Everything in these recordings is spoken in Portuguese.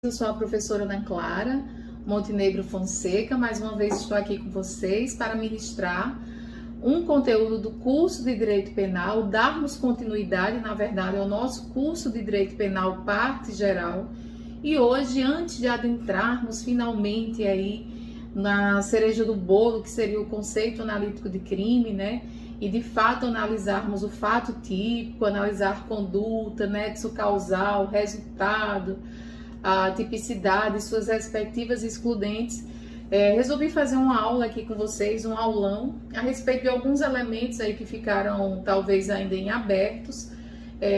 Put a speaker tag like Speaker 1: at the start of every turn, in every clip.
Speaker 1: Eu sou a professora Ana Clara Montenegro Fonseca. Mais uma vez estou aqui com vocês para ministrar um conteúdo do curso de Direito Penal, darmos continuidade, na verdade, ao nosso curso de Direito Penal, parte geral. E hoje, antes de adentrarmos finalmente aí na cereja do bolo, que seria o conceito analítico de crime, né? E de fato analisarmos o fato típico, analisar conduta, nexo causal, resultado, a tipicidade, suas respectivas excludentes, resolvi fazer uma aula aqui com vocês, um aulão, a respeito de alguns elementos aí que ficaram talvez ainda em abertos,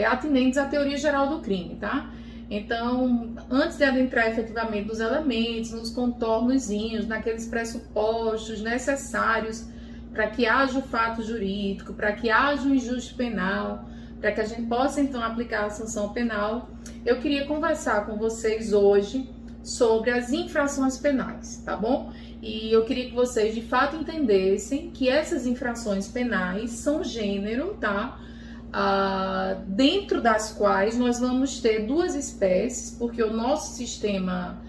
Speaker 1: atinentes à teoria geral do crime, tá? Então, antes de adentrar efetivamente nos elementos, nos contornozinhos, naqueles pressupostos necessários para que haja o fato jurídico, para que haja o injusto penal, para que a gente possa então aplicar a sanção penal, eu queria conversar com vocês hoje sobre as infrações penais, tá bom? E eu queria que vocês de fato entendessem que essas infrações penais são gênero, tá? Dentro das quais nós vamos ter duas espécies, porque o nosso sistema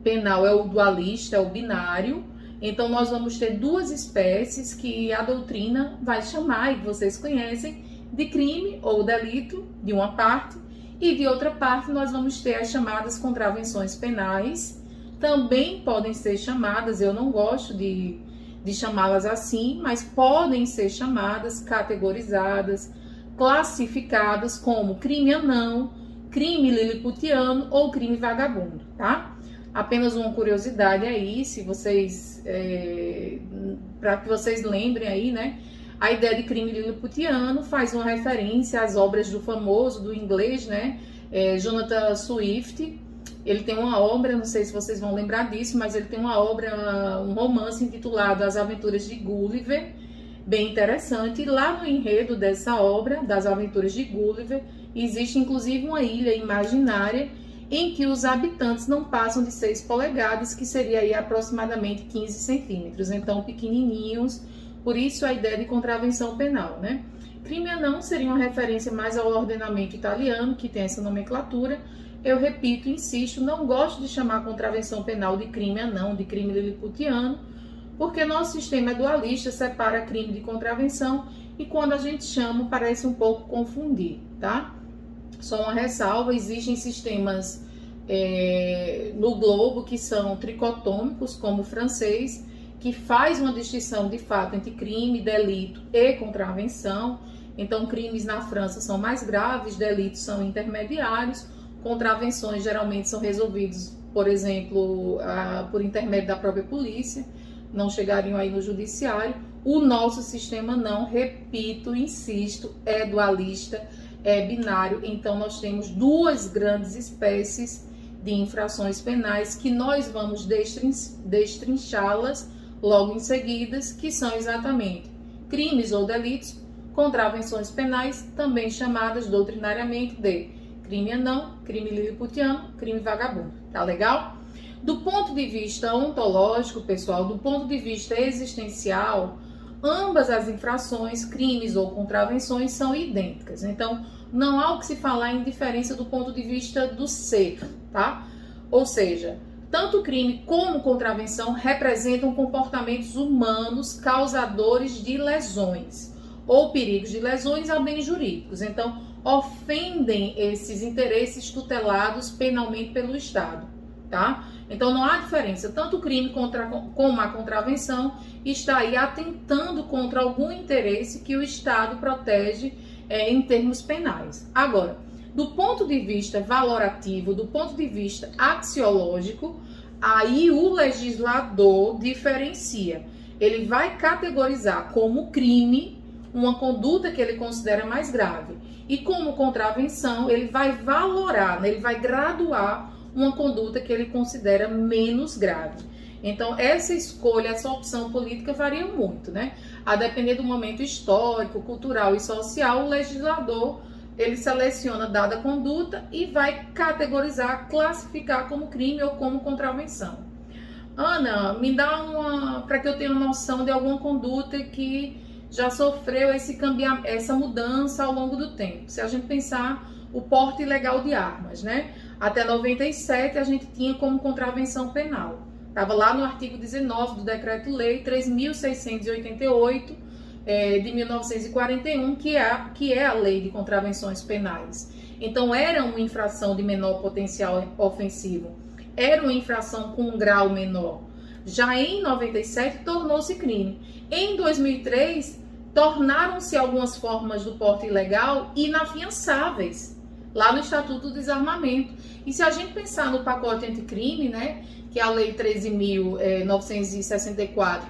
Speaker 1: penal é o dualista, é o binário. Então nós vamos ter duas espécies que a doutrina vai chamar, e que vocês conhecem, de crime ou delito, de uma parte, e de outra parte nós vamos ter as chamadas contravenções penais. Também podem ser chamadas, eu não gosto de chamá-las assim, mas podem ser chamadas, categorizadas, classificadas como crime anão, crime liliputiano ou crime vagabundo, tá? Apenas uma curiosidade aí, se vocês, para que vocês lembrem aí, né? A ideia de crime liliputiano faz uma referência às obras do famoso, do inglês, né? Jonathan Swift. Ele tem uma obra, não sei se vocês vão lembrar disso, mas ele tem uma obra, um romance intitulado As Aventuras de Gulliver, bem interessante. E lá no enredo dessa obra, das Aventuras de Gulliver, existe inclusive uma ilha imaginária em que os habitantes não passam de 6 polegadas, que seria aí aproximadamente 15 centímetros, então pequenininhos. Por isso a ideia de contravenção penal, né? Crime anão seria uma referência mais ao ordenamento italiano, que tem essa nomenclatura. Eu repito, insisto, não gosto de chamar a contravenção penal de crime anão, de crime liliputiano, porque nosso sistema é dualista, separa crime de contravenção, e quando a gente chama parece um pouco confundir, tá? Só uma ressalva, existem sistemas no globo que são tricotômicos, como o francês, que faz uma distinção de fato entre crime, delito e contravenção. Então, crimes na França são mais graves, delitos são intermediários, contravenções geralmente são resolvidos, por exemplo, por intermédio da própria polícia, não chegariam aí no judiciário. O nosso sistema não, repito, insisto, é dualista, é binário. Então, nós temos duas grandes espécies de infrações penais que nós vamos destrinchá-las logo em seguidas, que são exatamente crimes ou delitos, contravenções penais, também chamadas doutrinariamente de crime anão, crime liliputiano, crime vagabundo. Tá legal? Do ponto de vista ontológico, pessoal, do ponto de vista existencial, ambas as infrações, crimes ou contravenções, são idênticas. Então, não há o que se falar em diferença do ponto de vista do ser, tá? Ou seja, tanto crime como contravenção representam comportamentos humanos causadores de lesões ou perigos de lesões a bens jurídicos. Então, ofendem esses interesses tutelados penalmente pelo Estado, tá? Então, não há diferença. Tanto o crime como a contravenção está aí atentando contra algum interesse que o Estado protege em termos penais. Agora, do ponto de vista valorativo, do ponto de vista axiológico, aí o legislador diferencia. Ele vai categorizar como crime uma conduta que ele considera mais grave. E como contravenção, ele vai valorar, né? Ele vai graduar uma conduta que ele considera menos grave. Então, essa escolha, essa opção política varia muito, né? A depender do momento histórico, cultural e social, o legislador ele seleciona dada conduta e vai categorizar, classificar como crime ou como contravenção. Ana, me dá para que eu tenha noção de alguma conduta que já sofreu essa mudança ao longo do tempo. Se a gente pensar o porte ilegal de armas, né? até 97 a gente tinha como contravenção penal. Estava lá no artigo 19 do Decreto-Lei 3.688 de 1941, que é a Lei de Contravenções Penais. Então, era uma infração de menor potencial ofensivo, era uma infração com um grau menor. Já em 97, tornou-se crime. Em 2003, tornaram-se algumas formas do porte ilegal inafiançáveis, lá no Estatuto do Desarmamento. E se a gente pensar no pacote anticrime, né, que é a Lei 13.964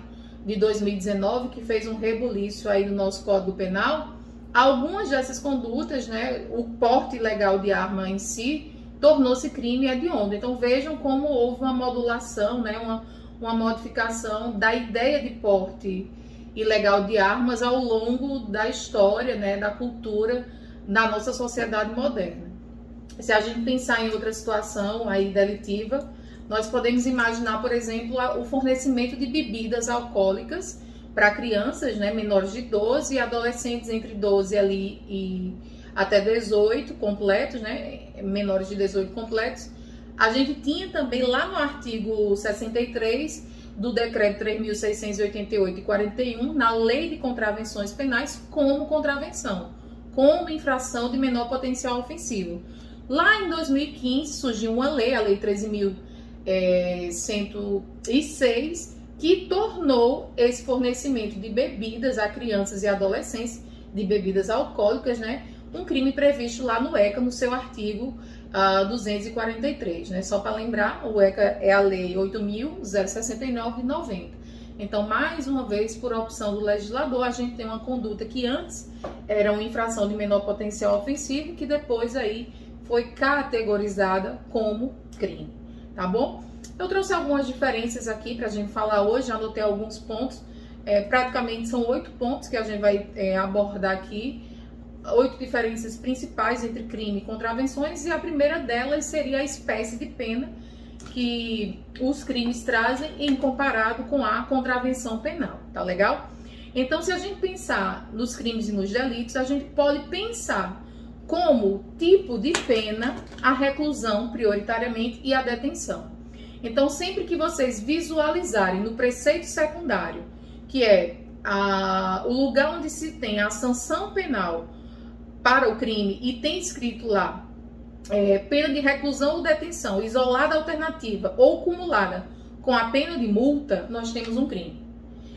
Speaker 1: de 2019, que fez um rebuliço aí no nosso Código Penal, algumas dessas condutas, né, o porte ilegal de arma em si, tornou-se crime hediondo. Então vejam como houve uma modulação, né, uma modificação da ideia de porte ilegal de armas ao longo da história, né, da cultura da nossa sociedade moderna. Se a gente pensar em outra situação aí delitiva, nós podemos imaginar, por exemplo, o fornecimento de bebidas alcoólicas para crianças, né, menores de 12 e adolescentes entre 12 ali e até 18 completos, né, menores de 18 completos. A gente tinha também lá no artigo 63 do Decreto 3.688 de 41, na Lei de Contravenções Penais, como contravenção, como infração de menor potencial ofensivo. Lá em 2015 surgiu uma lei, a Lei 13.106, que tornou esse fornecimento de bebidas a crianças e adolescentes, de bebidas alcoólicas, né, um crime previsto lá no ECA, no seu artigo 243, né? Só para lembrar, o ECA é a Lei 8.069 de 90. Então, mais uma vez, por opção do legislador, a gente tem uma conduta que antes era uma infração de menor potencial ofensivo, que depois aí foi categorizada como crime, tá bom? Eu trouxe algumas diferenças aqui para a gente falar hoje, já anotei alguns pontos, praticamente são 8 pontos que a gente vai abordar aqui, 8 diferenças principais entre crime e contravenções, e a primeira delas seria a espécie de pena que os crimes trazem em comparado com a contravenção penal, tá legal? Então, se a gente pensar nos crimes e nos delitos, a gente pode pensar como tipo de pena a reclusão prioritariamente e a detenção. Então, sempre que vocês visualizarem no preceito secundário, que é o lugar onde se tem a sanção penal para o crime e tem escrito lá pena de reclusão ou detenção isolada alternativa ou cumulada com a pena de multa, nós temos um crime.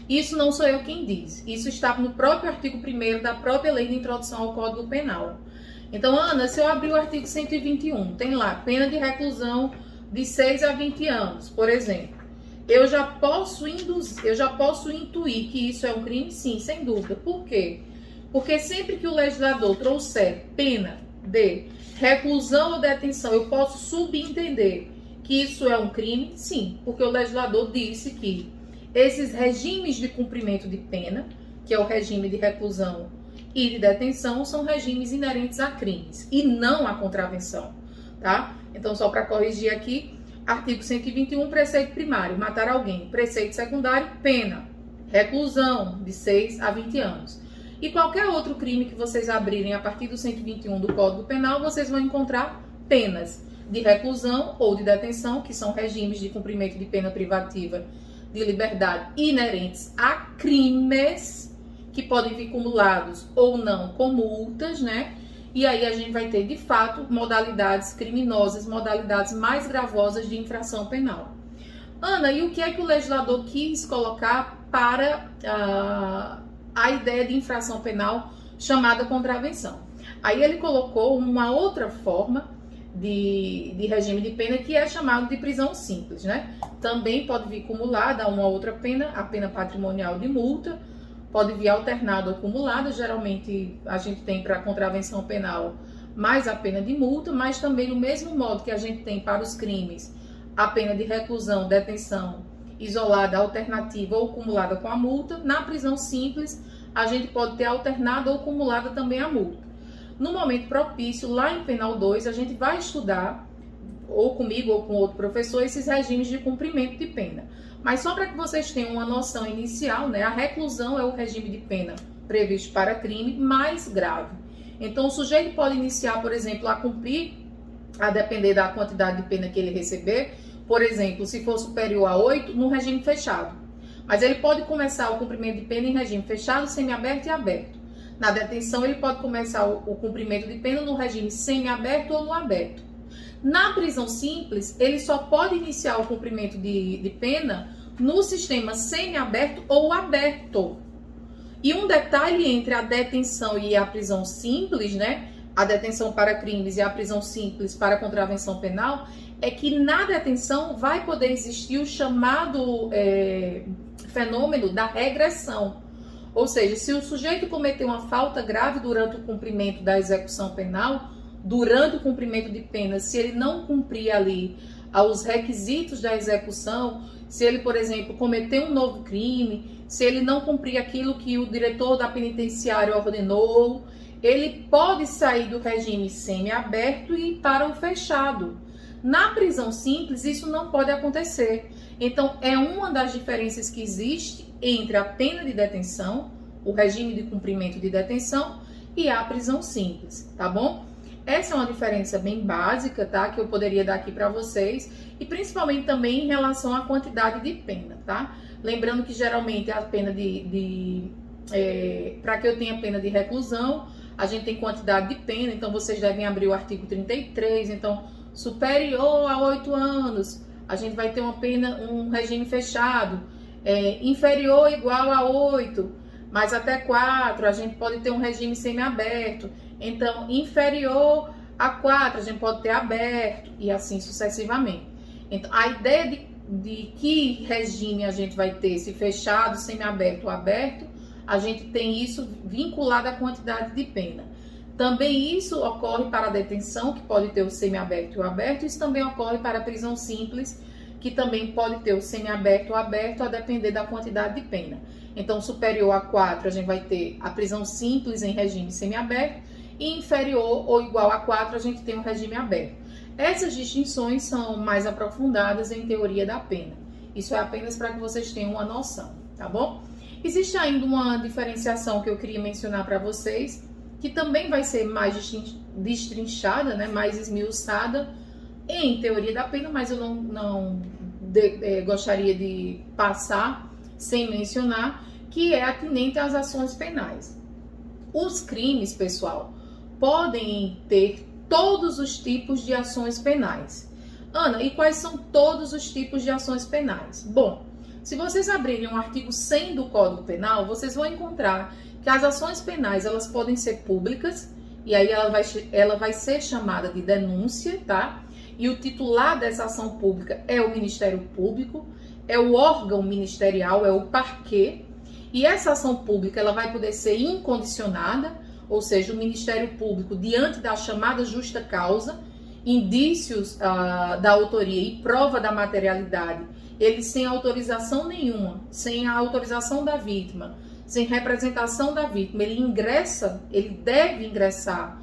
Speaker 1: Isso não sou eu quem diz, isso está no próprio artigo 1º da própria Lei de Introdução ao Código Penal. Então, Ana, se eu abrir o artigo 121, tem lá pena de reclusão de 6 a 20 anos, por exemplo. Eu já posso intuir que isso é um crime? Sim, sem dúvida. Por quê? Porque sempre que o legislador trouxer pena de reclusão ou detenção, eu posso subentender que isso é um crime? Sim, porque o legislador disse que esses regimes de cumprimento de pena, que é o regime de reclusão e de detenção, são regimes inerentes a crimes e não a contravenção, tá? Então, só para corrigir aqui, artigo 121, preceito primário, matar alguém. Preceito secundário, pena, reclusão de 6 a 20 anos. E qualquer outro crime que vocês abrirem a partir do 121 do Código Penal, vocês vão encontrar penas de reclusão ou de detenção, que são regimes de cumprimento de pena privativa de liberdade inerentes a crimes, que podem vir cumulados ou não com multas, né? E aí a gente vai ter, de fato, modalidades criminosas, modalidades mais gravosas de infração penal. Ana, e o que é que o legislador quis colocar para a ideia de infração penal chamada contravenção? Aí ele colocou uma outra forma de regime de pena que é chamado de prisão simples, né? Também pode vir cumulada a uma outra pena, a pena patrimonial de multa, pode vir alternada ou acumulada, geralmente a gente tem para contravenção penal mais a pena de multa, mas também do mesmo modo que a gente tem para os crimes a pena de reclusão, detenção isolada, alternativa ou acumulada com a multa, na prisão simples a gente pode ter alternada ou acumulada também a multa. No momento propício, lá em Penal 2, a gente vai estudar, ou comigo ou com outro professor, esses regimes de cumprimento de pena. Mas só para que vocês tenham uma noção inicial, né, a reclusão é o regime de pena previsto para crime mais grave. Então, o sujeito pode iniciar, por exemplo, a cumprir a depender da quantidade de pena que ele receber. Por exemplo, se for superior a 8, no regime fechado. Mas ele pode começar o cumprimento de pena em regime fechado, semiaberto e aberto. Na detenção, ele pode começar o cumprimento de pena no regime semiaberto ou no aberto. Na prisão simples, ele só pode iniciar o cumprimento de pena no sistema semiaberto ou aberto. E um detalhe entre a detenção e a prisão simples, né? A detenção para crimes e a prisão simples para contravenção penal, é que na detenção vai poder existir o chamado fenômeno da regressão. Ou seja, se o sujeito cometeu uma falta grave durante o cumprimento da execução penal, durante o cumprimento de pena, se ele não cumprir ali os requisitos da execução, se ele, por exemplo, cometeu um novo crime, se ele não cumprir aquilo que o diretor da penitenciária ordenou, ele pode sair do regime semiaberto e ir para o fechado. Na prisão simples, isso não pode acontecer. Então, é uma das diferenças que existe entre a pena de detenção, o regime de cumprimento de detenção e a prisão simples, tá bom? Essa é uma diferença bem básica, tá? Que eu poderia dar aqui para vocês, e principalmente também em relação à quantidade de pena, tá? Lembrando que geralmente a pena para que eu tenha pena de reclusão, a gente tem quantidade de pena, então vocês devem abrir o artigo 33, então superior a 8 anos, a gente vai ter uma pena, um regime fechado, inferior ou igual a 8, mas até 4, a gente pode ter um regime semiaberto, então inferior a 4, a gente pode ter aberto, e assim sucessivamente. Então, a ideia de que regime a gente vai ter, se fechado, semiaberto ou aberto, a gente tem isso vinculado à quantidade de pena. Também isso ocorre para a detenção, que pode ter o semiaberto e o aberto. Isso também ocorre para a prisão simples, que também pode ter o semiaberto ou aberto, a depender da quantidade de pena. Então, superior a 4, a gente vai ter a prisão simples em regime semiaberto, e inferior ou igual a 4, a gente tem o regime aberto. Essas distinções são mais aprofundadas em teoria da pena. Isso é apenas para que vocês tenham uma noção, tá bom? Existe ainda uma diferenciação que eu queria mencionar para vocês, que também vai ser mais destrinchada, né, mais esmiuçada em teoria da pena, mas eu não gostaria de passar sem mencionar, que é atinente às ações penais. Os crimes, pessoal, podem ter todos os tipos de ações penais. Ana, e quais são todos os tipos de ações penais? Bom, se vocês abrirem o artigo 100 do Código Penal, vocês vão encontrar que as ações penais, elas podem ser públicas, e aí ela vai ser chamada de denúncia, tá? E o titular dessa ação pública é o Ministério Público, é o órgão ministerial, é o parquê, e essa ação pública, ela vai poder ser incondicionada, ou seja, o Ministério Público, diante da chamada justa causa, indícios da autoria e prova da materialidade, ele sem autorização nenhuma, sem a autorização da vítima, sem representação da vítima, ele deve ingressar,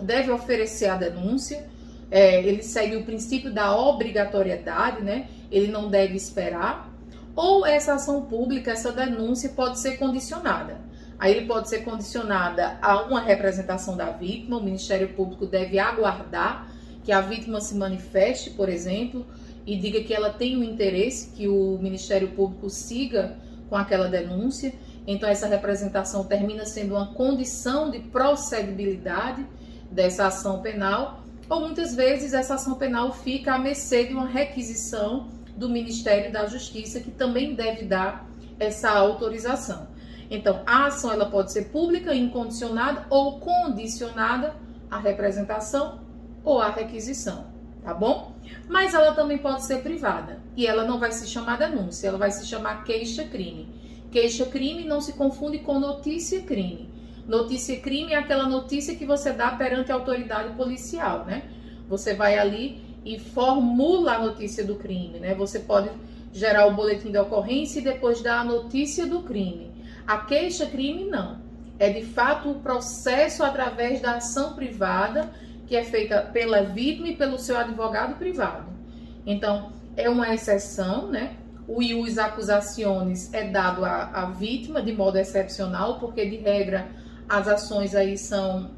Speaker 1: deve oferecer a denúncia, ele segue o princípio da obrigatoriedade, né? Ele não deve esperar, ou essa ação pública, essa denúncia pode ser condicionada. Aí ele pode ser condicionada a uma representação da vítima, o Ministério Público deve aguardar que a vítima se manifeste, por exemplo, e diga que ela tem um interesse, que o Ministério Público siga com aquela denúncia. Então essa representação termina sendo uma condição de procedibilidade dessa ação penal, ou muitas vezes essa ação penal fica à mercê de uma requisição do Ministério da Justiça, que também deve dar essa autorização. Então, a ação ela pode ser pública, incondicionada ou condicionada à representação ou à requisição, tá bom? Mas ela também pode ser privada, e ela não vai se chamar denúncia, ela vai se chamar queixa-crime. Queixa-crime não se confunde com notícia-crime. Notícia-crime é aquela notícia que você dá perante a autoridade policial, né? Você vai ali e formula a notícia do crime, né? Você pode gerar o boletim de ocorrência e depois dar a notícia do crime. A queixa-crime não. É de fato o processo através da ação privada que é feita pela vítima e pelo seu advogado privado. Então, é uma exceção, né? O ius accusationis é dado à vítima de modo excepcional, porque de regra as ações aí são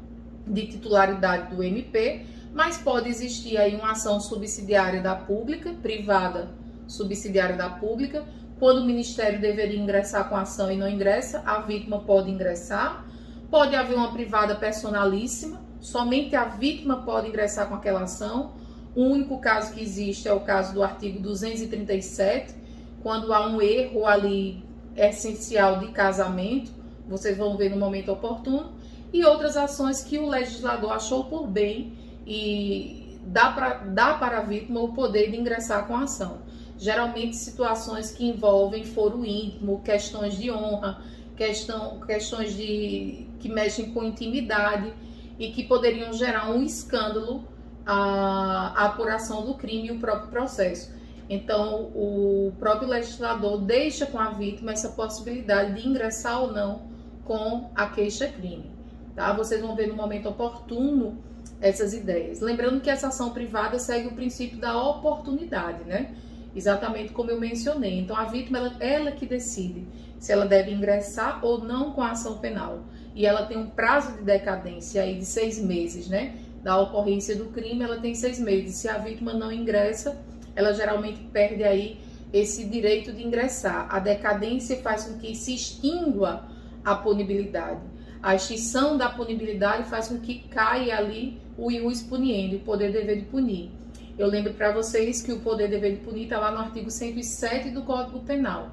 Speaker 1: de titularidade do MP, mas pode existir aí uma ação subsidiária da pública, privada subsidiária da pública. Quando o Ministério deveria ingressar com a ação e não ingressa, a vítima pode ingressar. Pode haver uma privada personalíssima, somente a vítima pode ingressar com aquela ação. O único caso que existe é o caso do artigo 237, quando há um erro ali essencial de casamento, vocês vão ver no momento oportuno, e outras ações que o legislador achou por bem e dá para a vítima o poder de ingressar com a ação. Geralmente situações que envolvem foro íntimo, questões de honra, questões que mexem com intimidade e que poderiam gerar um escândalo à apuração do crime e o próprio processo. Então, o próprio legislador deixa com a vítima essa possibilidade de ingressar ou não com a queixa-crime. Tá? Vocês vão ver no momento oportuno essas ideias. Lembrando que essa ação privada segue o princípio da oportunidade, né? Exatamente como eu mencionei. Então, a vítima, ela que decide se ela deve ingressar ou não com a ação penal. E ela tem um prazo de decadência aí de 6 meses, né? Da ocorrência do crime, ela tem 6 meses. Se a vítima não ingressa, ela geralmente perde aí esse direito de ingressar. A decadência faz com que se extingua a punibilidade. A extinção da punibilidade faz com que caia ali o ius puniendi, o poder dever de punir. Eu lembro para vocês que o poder dever de punir está lá no artigo 107 do Código Penal.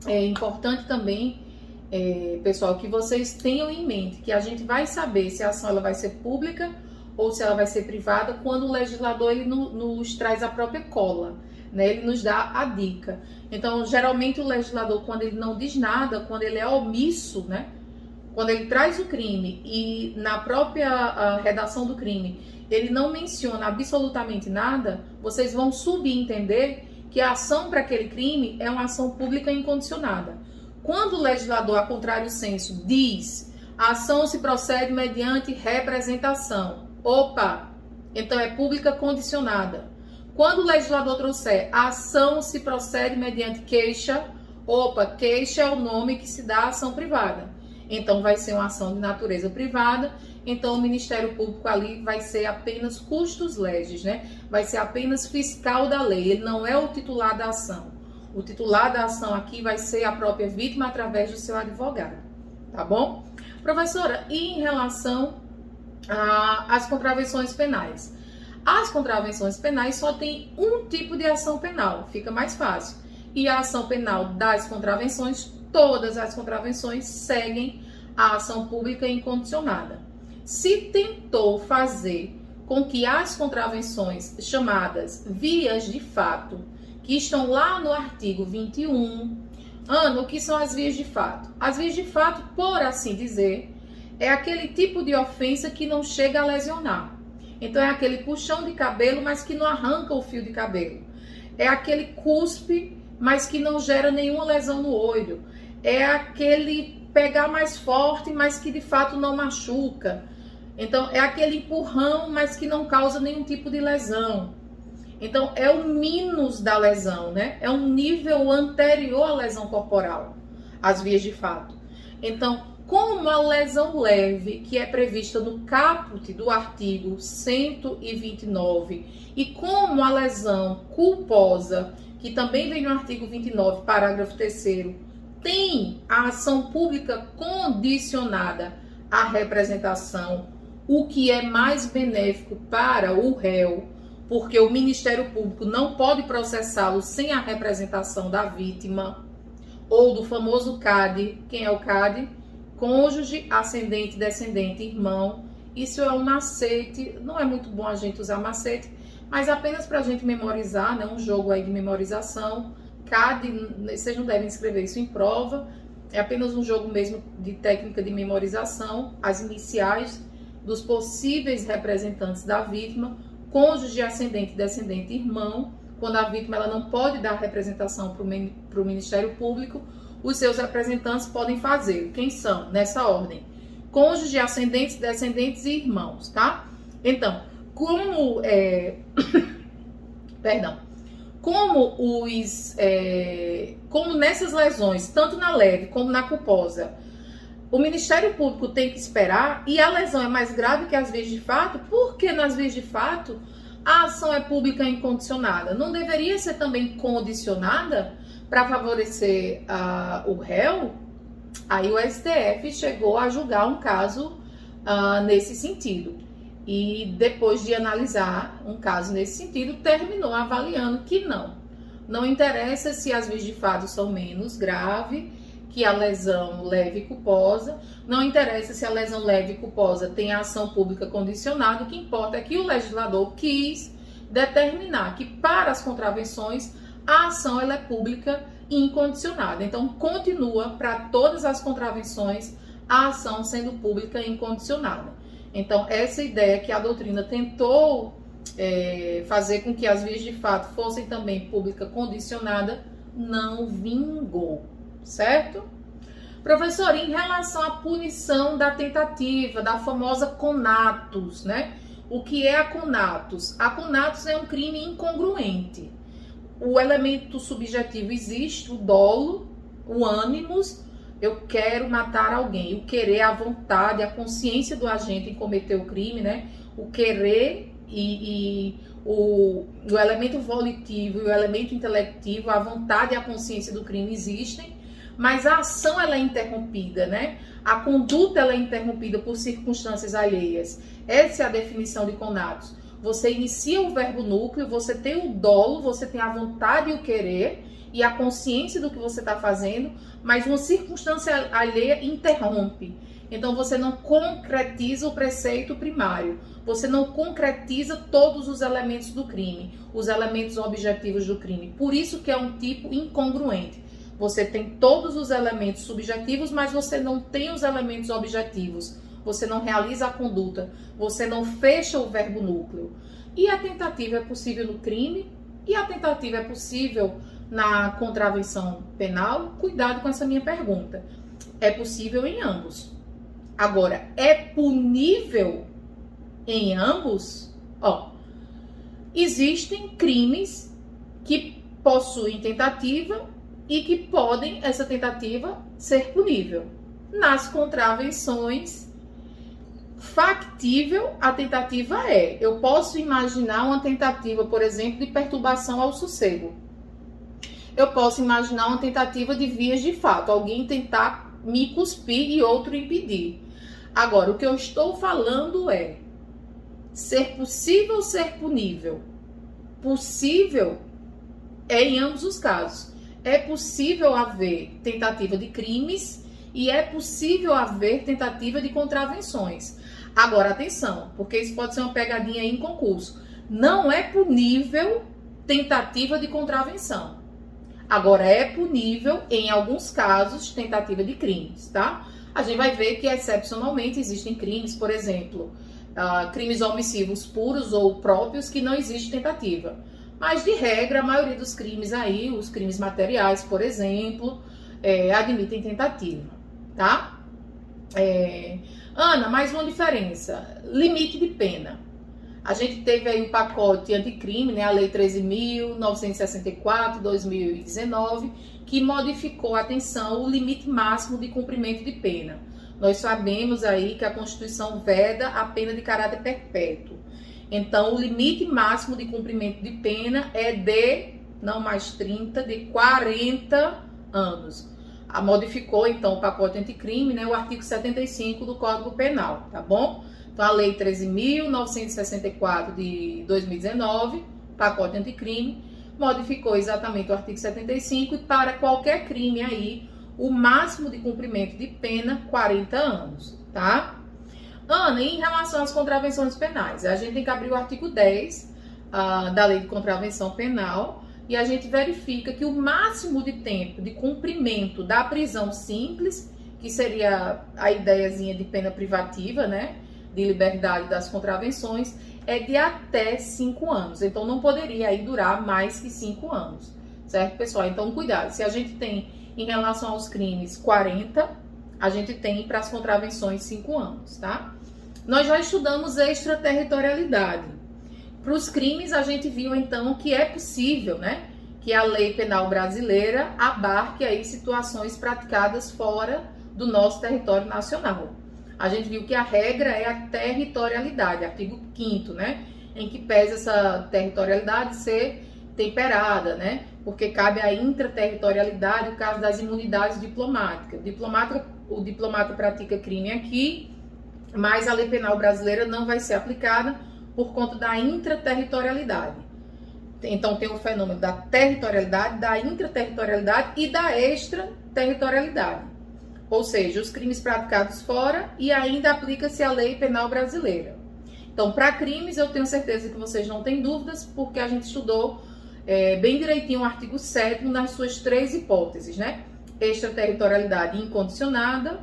Speaker 1: É importante também, pessoal, que vocês tenham em mente que a gente vai saber se a ação ela vai ser pública ou se ela vai ser privada quando o legislador ele nos traz a própria cola, né? Ele nos dá a dica. Então, geralmente o legislador, quando ele não diz nada, quando ele é omisso, né? Quando ele traz o crime e na própria redação do crime ele não menciona absolutamente nada, vocês vão subentender que a ação para aquele crime é uma ação pública incondicionada. Quando o legislador, a contrário senso, diz a ação se procede mediante representação, opa, então é pública condicionada. Quando o legislador trouxer a ação se procede mediante queixa, opa, queixa é o nome que se dá à ação privada. Então vai ser uma ação de natureza privada, então o Ministério Público ali vai ser apenas custos legis, né? Vai ser apenas fiscal da lei, ele não é o titular da ação. O titular da ação aqui vai ser a própria vítima através do seu advogado, tá bom? Professora, e em relação às contravenções penais? As contravenções penais só tem um tipo de ação penal, fica mais fácil. E a ação penal das contravenções, todas as contravenções seguem a ação pública incondicionada. Se tentou fazer com que as contravenções chamadas vias de fato, que estão lá no artigo 21, o que são as vias de fato? As vias de fato, por assim dizer, é aquele tipo de ofensa que não chega a lesionar. Então é aquele puxão de cabelo, mas que não arranca o fio de cabelo. É aquele cuspe, mas que não gera nenhuma lesão no olho. É aquele pegar mais forte, mas que de fato não machuca. Então é aquele empurrão, mas que não causa nenhum tipo de lesão. Então é o mínus da lesão, né? É um nível anterior à lesão corporal, as vias de fato. Então, como a lesão leve, que é prevista no caput do artigo 129, e como a lesão culposa, que também vem no artigo 29, parágrafo 3º, tem a ação pública condicionada à representação, o que é mais benéfico para o réu, porque o Ministério Público não pode processá-lo sem a representação da vítima, ou do famoso CAD. Quem é o CAD? Cônjuge, ascendente, descendente, irmão. Isso é um macete, não é muito bom a gente usar macete, mas apenas para a gente memorizar, né? Um jogo aí de memorização. CAD, vocês não devem escrever isso em prova, é apenas um jogo mesmo de técnica de memorização, as iniciais dos possíveis representantes da vítima, cônjuge, ascendente, descendente, irmão. Quando a vítima ela não pode dar representação para o Ministério Público, os seus representantes podem fazer. Quem são? Nessa ordem: cônjuge, ascendentes, descendentes e irmãos, tá? Então, como como nessas lesões, tanto na leve como na culposa, o Ministério Público tem que esperar e a lesão é mais grave que as vias de fato, porque nas vias de fato a ação é pública e incondicionada. Não deveria ser também condicionada para favorecer o réu? Aí o STF chegou a julgar um caso nesse sentido. E depois de analisar um caso nesse sentido, terminou avaliando que não interessa se as vias de fato são menos graves que a lesão leve e culposa, não interessa se a lesão leve e culposa tem ação pública condicionada, o que importa é que o legislador quis determinar que para as contravenções a ação ela é pública e incondicionada. Então continua para todas as contravenções a ação sendo pública e incondicionada. Então essa ideia que a doutrina tentou fazer com que as vias de fato fossem também pública condicionada não vingou. Certo? Professor, em relação à punição da tentativa, da famosa conatus, né? O que é a conatus? A conatus é um crime incongruente. O elemento subjetivo existe, o dolo, o ânimos, eu quero matar alguém. O querer, a vontade, a consciência do agente em cometer o crime, né? O querer o elemento volitivo e o elemento intelectivo, a vontade e a consciência do crime existem, mas a ação ela é interrompida, né? A conduta ela é interrompida por circunstâncias alheias. Essa é a definição de conatus. Você inicia o verbo núcleo, você tem o dolo, você tem a vontade e o querer e a consciência do que você está fazendo, mas uma circunstância alheia interrompe. Então você não concretiza o preceito primário, você não concretiza todos os elementos do crime, os elementos objetivos do crime. Por isso que é um tipo incongruente. Você tem todos os elementos subjetivos, mas você não tem os elementos objetivos. Você não realiza a conduta, você não fecha o verbo núcleo. E a tentativa é possível no crime? E a tentativa é possível na contravenção penal? Cuidado com essa minha pergunta. É possível em ambos. Agora, é punível em ambos? Existem crimes que possuem tentativa e que podem, essa tentativa, ser punível. Nas contravenções, factível a tentativa é. Eu posso imaginar uma tentativa, por exemplo, de perturbação ao sossego. Eu posso imaginar uma tentativa de vias de fato, alguém tentar me cuspir e outro impedir. Agora, o que eu estou falando é ser possível ser punível. Possível é em ambos os casos. É possível haver tentativa de crimes e é possível haver tentativa de contravenções. Agora, atenção, porque isso pode ser uma pegadinha aí em concurso. Não é punível tentativa de contravenção. Agora, é punível, em alguns casos, tentativa de crimes, tá? A gente vai ver que, excepcionalmente, existem crimes, por exemplo, crimes omissivos puros ou próprios que não existe tentativa. Mas, de regra, a maioria dos crimes aí, os crimes materiais, por exemplo, admitem tentativa, tá? Ana, mais uma diferença. Limite de pena. A gente teve aí um pacote anticrime, né? A Lei 13.964, 2019, que modificou, atenção, o limite máximo de cumprimento de pena. Nós sabemos aí que a Constituição veda a pena de caráter perpétuo. Então, o limite máximo de cumprimento de pena é de, não mais 30, de 40 anos. Modificou, então, o pacote anticrime, né, o artigo 75 do Código Penal, tá bom? Então, a Lei 13.964 de 2019, pacote anticrime, modificou exatamente o artigo 75 e para qualquer crime aí, o máximo de cumprimento de pena, 40 anos, tá? Ana, em relação às contravenções penais, a gente tem que abrir o artigo 10 da Lei de Contravenção Penal e a gente verifica que o máximo de tempo de cumprimento da prisão simples, que seria a ideiazinha de pena privativa, né, de liberdade das contravenções, é de até 5 anos. Então, não poderia aí durar mais que 5 anos, certo, pessoal? Então, cuidado. Se a gente tem, em relação aos crimes, 40, a gente tem para as contravenções 5 anos, tá? Nós já estudamos extraterritorialidade. Para os crimes, a gente viu, então, que é possível, né, que a lei penal brasileira abarque aí situações praticadas fora do nosso território nacional. A gente viu que a regra é a territorialidade, artigo 5º, né? Em que pesa essa territorialidade ser temperada, né? Porque cabe a intraterritorialidade, o caso das imunidades diplomáticas. O diplomata pratica crime aqui, mas a lei penal brasileira não vai ser aplicada por conta da intraterritorialidade. Então tem o fenômeno da territorialidade, da intraterritorialidade e da extraterritorialidade. Ou seja, os crimes praticados fora e ainda aplica-se a lei penal brasileira. Então, para crimes, eu tenho certeza que vocês não têm dúvidas, porque a gente estudou bem direitinho o artigo 7º nas suas 3 hipóteses, né? Extraterritorialidade incondicionada,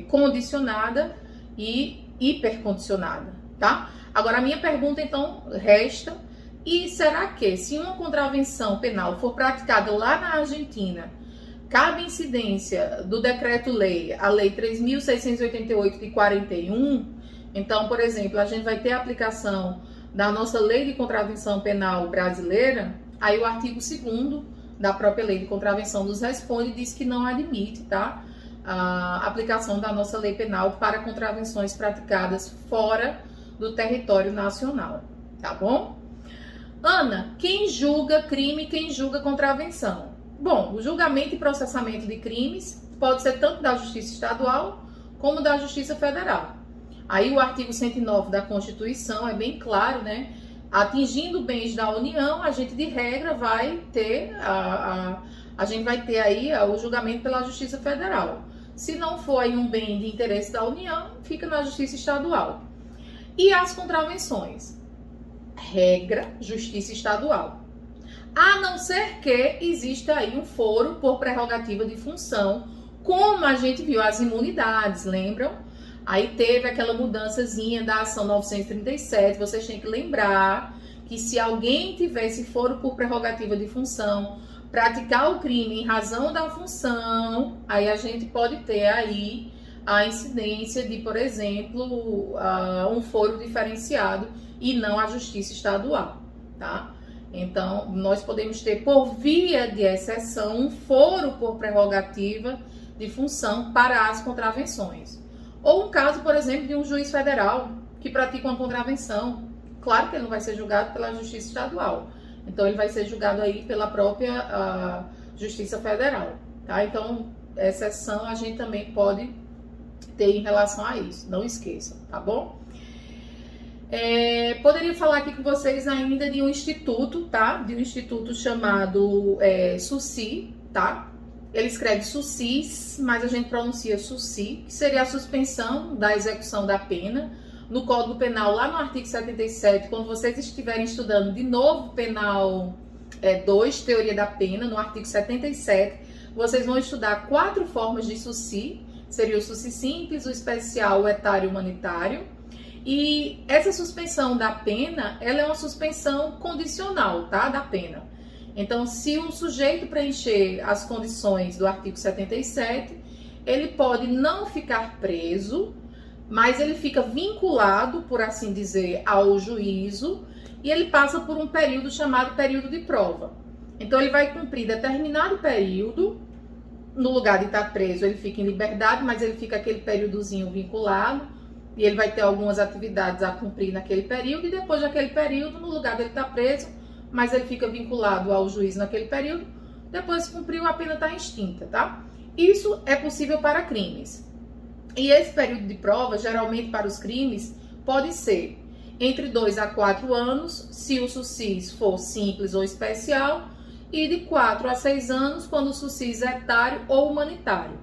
Speaker 1: condicionada e hipercondicionada, tá? Agora, a minha pergunta, então, resta: e será que, se uma contravenção penal for praticada lá na Argentina, cabe incidência do decreto-lei, a Lei 3.688 de 41? Então, por exemplo, a gente vai ter a aplicação da nossa Lei de Contravenção Penal brasileira, aí o artigo 2º da própria Lei de Contravenção nos responde e diz que não admite, tá, a aplicação da nossa lei penal para contravenções praticadas fora do território nacional, tá bom? Ana, quem julga crime, quem julga contravenção? Bom, o julgamento e processamento de crimes pode ser tanto da Justiça Estadual como da Justiça Federal. Aí o artigo 109 da Constituição é bem claro, né? Atingindo bens da União, a gente de regra vai ter a gente vai ter aí o julgamento pela Justiça Federal. Se não for aí um bem de interesse da União, fica na Justiça Estadual. E as contravenções? Regra, Justiça Estadual. A não ser que exista aí um foro por prerrogativa de função, como a gente viu as imunidades, lembram? Aí teve aquela mudançazinha da ação 937, vocês têm que lembrar que se alguém tivesse foro por prerrogativa de função, praticar o crime em razão da função, aí a gente pode ter aí a incidência de, por exemplo, um foro diferenciado e não a Justiça Estadual, tá? Então, nós podemos ter, por via de exceção, um foro por prerrogativa de função para as contravenções. Ou um caso, por exemplo, de um juiz federal que pratica uma contravenção. Claro que ele não vai ser julgado pela Justiça Estadual. Então, ele vai ser julgado aí pela própria Justiça Federal, tá? Então, exceção a gente também pode ter em relação a isso. Não esqueçam, tá bom? Poderia falar aqui com vocês ainda de um instituto, tá? De um instituto chamado SUSI, tá? Ele escreve SUSIS, mas a gente pronuncia SUSI, que seria a suspensão da execução da pena. No Código Penal, lá no artigo 77, quando vocês estiverem estudando de novo Penal 2, Teoria da Pena, no artigo 77, vocês vão estudar 4 formas de SUSI. Seria o SUSI simples, o especial, o etário e o humanitário. E essa suspensão da pena, ela é uma suspensão condicional, tá? Da pena. Então, se o sujeito preencher as condições do artigo 77, ele pode não ficar preso, mas ele fica vinculado, por assim dizer, ao juízo, e ele passa por um período chamado período de prova. Então, ele vai cumprir determinado período, no lugar de estar preso, ele fica em liberdade, mas ele fica aquele períodozinho vinculado, e ele vai ter algumas atividades a cumprir naquele período, e depois daquele período, no lugar dele estar preso, mas ele fica vinculado ao juiz naquele período, depois que cumpriu, a pena está extinta, tá? Isso é possível para crimes. E esse período de prova, geralmente para os crimes, pode ser entre 2 a 4 anos, se o SUSIS for simples ou especial, e de 4 a 6 anos, quando o SUSIS é etário ou humanitário.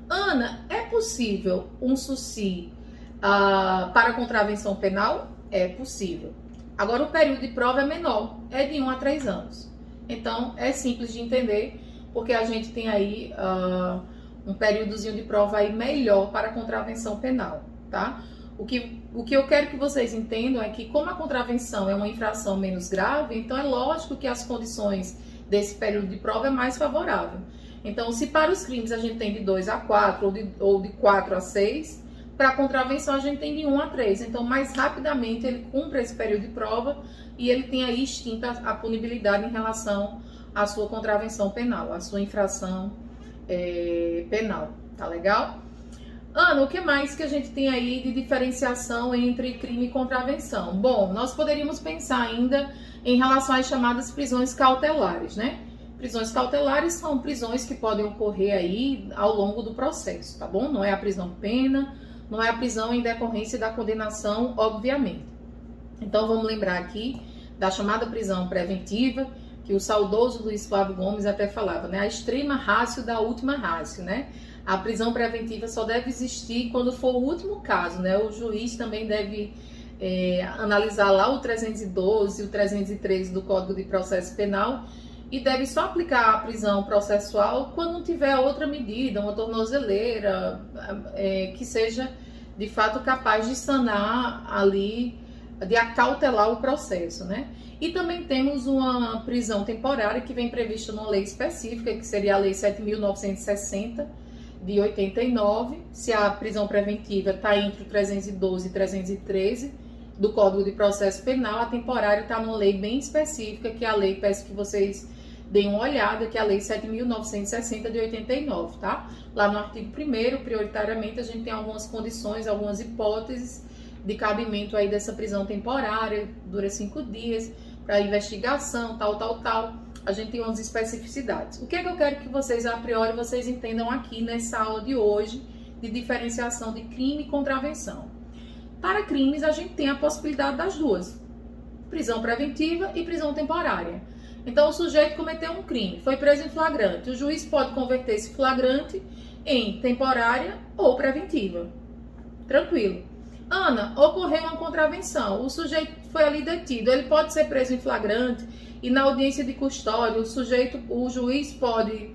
Speaker 1: Ana, é possível um SUSI para contravenção penal? É possível. Agora, o período de prova é menor, é de 1 a 3 anos. Então, é simples de entender, porque a gente tem aí um períodozinho de prova aí melhor para contravenção penal, tá? O que eu quero que vocês entendam é que, como a contravenção é uma infração menos grave, então é lógico que as condições desse período de prova é mais favorável. Então, se para os crimes a gente tem de 2 a 4 ou de 4 a 6, para a contravenção a gente tem de 1 a 3. Então, mais rapidamente ele cumpre esse período de prova e ele tem aí extinta a punibilidade em relação à sua contravenção penal, à sua infração penal, Tá legal? Ana, o que mais que a gente tem aí de diferenciação entre crime e contravenção? Bom, nós poderíamos pensar ainda em relação às chamadas prisões cautelares, né? Prisões cautelares são prisões que podem ocorrer aí ao longo do processo, tá bom? Não é a prisão pena, não é a prisão em decorrência da condenação, obviamente. Então vamos lembrar aqui da chamada prisão preventiva, que o saudoso Luiz Flávio Gomes até falava, né? A extrema ratio da última ratio, né? A prisão preventiva só deve existir quando for o último caso, né? O juiz também deve analisar lá o 312 e o 313 do Código de Processo Penal e deve só aplicar a prisão processual quando não tiver outra medida, uma tornozeleira, que seja de fato capaz de sanar ali, de acautelar o processo, né? E também temos uma prisão temporária que vem prevista numa lei específica, que seria a Lei 7.960, de 89, se a prisão preventiva está entre o 312 e 313 do Código de Processo Penal, a temporária está numa lei bem específica, que é a lei, peço que vocês deem uma olhada, que é a Lei 7.960 de 89, tá? Lá no artigo 1º, prioritariamente, a gente tem algumas condições, algumas hipóteses de cabimento aí dessa prisão temporária, dura 5 dias, para investigação, tal. A gente tem umas especificidades. O que é que eu quero que vocês, a priori, vocês entendam aqui nessa aula de hoje, de diferenciação de crime e contravenção? Para crimes, a gente tem a possibilidade das duas, prisão preventiva e prisão temporária. Então, o sujeito cometeu um crime, foi preso em flagrante. O juiz pode converter esse flagrante em temporária ou preventiva. Tranquilo. Ana, ocorreu uma contravenção, o sujeito foi ali detido, ele pode ser preso em flagrante e na audiência de custódia o juiz pode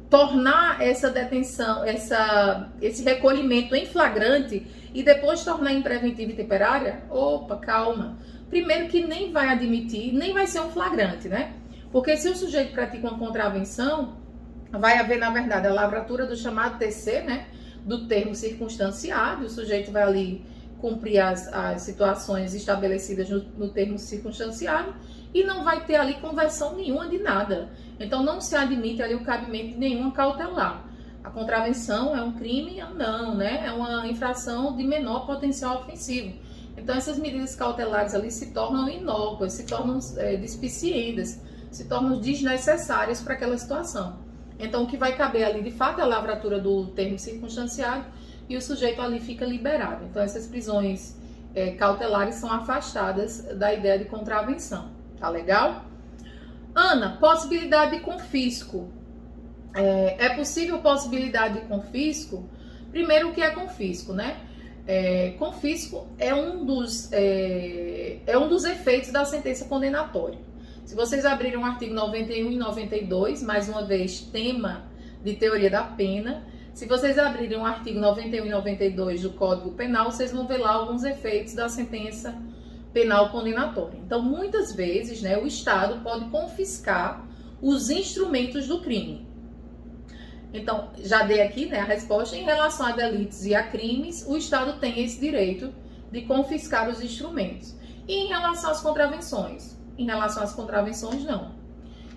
Speaker 1: tornar essa detenção, esse recolhimento em flagrante e depois tornar em preventiva e temporária? Opa, calma. Primeiro que nem vai admitir, nem vai ser um flagrante, né? Porque se o sujeito pratica uma contravenção, vai haver, na verdade, a lavratura do chamado TC, né? Do termo circunstanciado, o sujeito vai ali cumprir as situações estabelecidas no termo circunstanciado e não vai ter ali conversão nenhuma de nada. Então, não se admite ali o cabimento de nenhuma cautelar. A contravenção é um crime? Não, né? É uma infração de menor potencial ofensivo. Então, essas medidas cautelares ali se tornam inócuas, se tornam despiciendas, se tornam desnecessárias para aquela situação. Então, o que vai caber ali, de fato, é a lavratura do termo circunstanciado e o sujeito ali fica liberado. Então, essas prisões cautelares são afastadas da ideia de contravenção. Tá legal? Ana, possibilidade de confisco. É possível possibilidade de confisco? Primeiro, o que é confisco, né? Confisco é um dos efeitos da sentença condenatória. Se vocês abrirem o artigo 91 e 92, mais uma vez, tema de teoria da pena, se vocês abrirem o artigo 91 e 92 do Código Penal, vocês vão ver lá alguns efeitos da sentença penal condenatória. Então, muitas vezes, né, o Estado pode confiscar os instrumentos do crime. Então, já dei aqui, né, a resposta. Em relação a delitos e a crimes, o Estado tem esse direito de confiscar os instrumentos. E em relação às contravenções? Em relação às contravenções, não.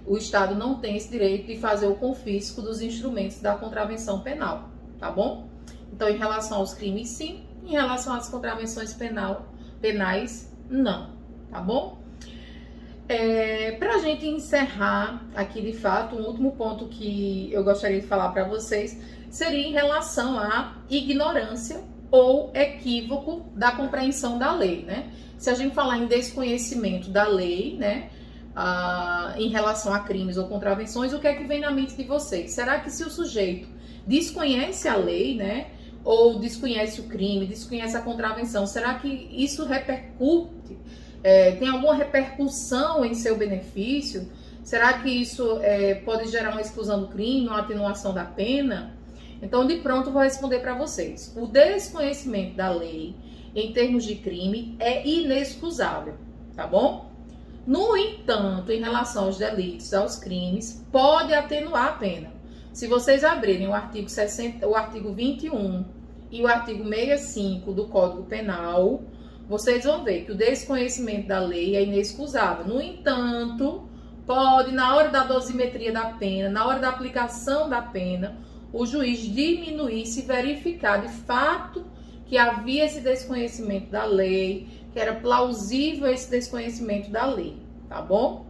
Speaker 1: O Estado não tem esse direito de fazer o confisco dos instrumentos da contravenção penal, tá bom? Então, em relação aos crimes, sim. Em relação às contravenções penais, não, tá bom? Para a gente encerrar aqui, de fato, um último ponto que eu gostaria de falar para vocês seria em relação à ignorância ou equívoco da compreensão da lei, né? Se a gente falar em desconhecimento da lei, né, em relação a crimes ou contravenções, o que é que vem na mente de vocês? Será que se o sujeito desconhece a lei, né, ou desconhece o crime, desconhece a contravenção, será que isso repercute? Tem alguma repercussão em seu benefício? Será que isso pode gerar uma exclusão do crime, uma atenuação da pena? Então, de pronto, vou responder para vocês. O desconhecimento da lei, em termos de crime, é inexcusável, tá bom? No entanto, em relação aos delitos, aos crimes, pode atenuar a pena. Se vocês abrirem o artigo 21 e o artigo 65 do Código Penal, vocês vão ver que o desconhecimento da lei é inexcusável. No entanto, pode, na hora da dosimetria da pena, na hora da aplicação da pena, o juiz diminuir se verificar de fato que havia esse desconhecimento da lei, que era plausível esse desconhecimento da lei, tá bom?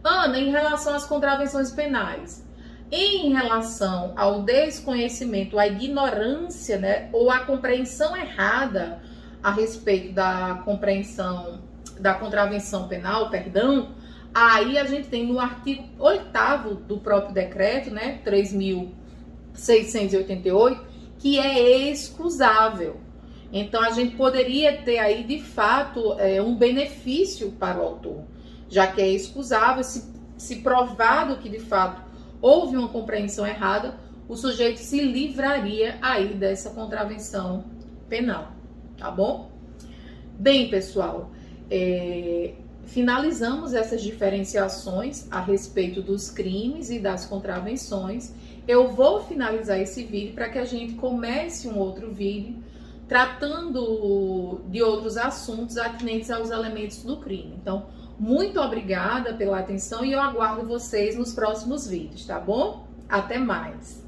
Speaker 1: Ana, em relação às contravenções penais, em relação ao desconhecimento, à ignorância, né, ou à compreensão errada a respeito da compreensão da contravenção penal, perdão, aí a gente tem no artigo 8º do próprio decreto, né, 3.688, que é excusável. Então, a gente poderia ter aí, de fato, um benefício para o autor, já que é excusável, se provado que, de fato, houve uma compreensão errada, o sujeito se livraria aí dessa contravenção penal, tá bom? Bem, pessoal, finalizamos essas diferenciações a respeito dos crimes e das contravenções. Eu vou finalizar esse vídeo para que a gente comece um outro vídeo tratando de outros assuntos atinentes aos elementos do crime. Então, muito obrigada pela atenção e eu aguardo vocês nos próximos vídeos, tá bom? Até mais!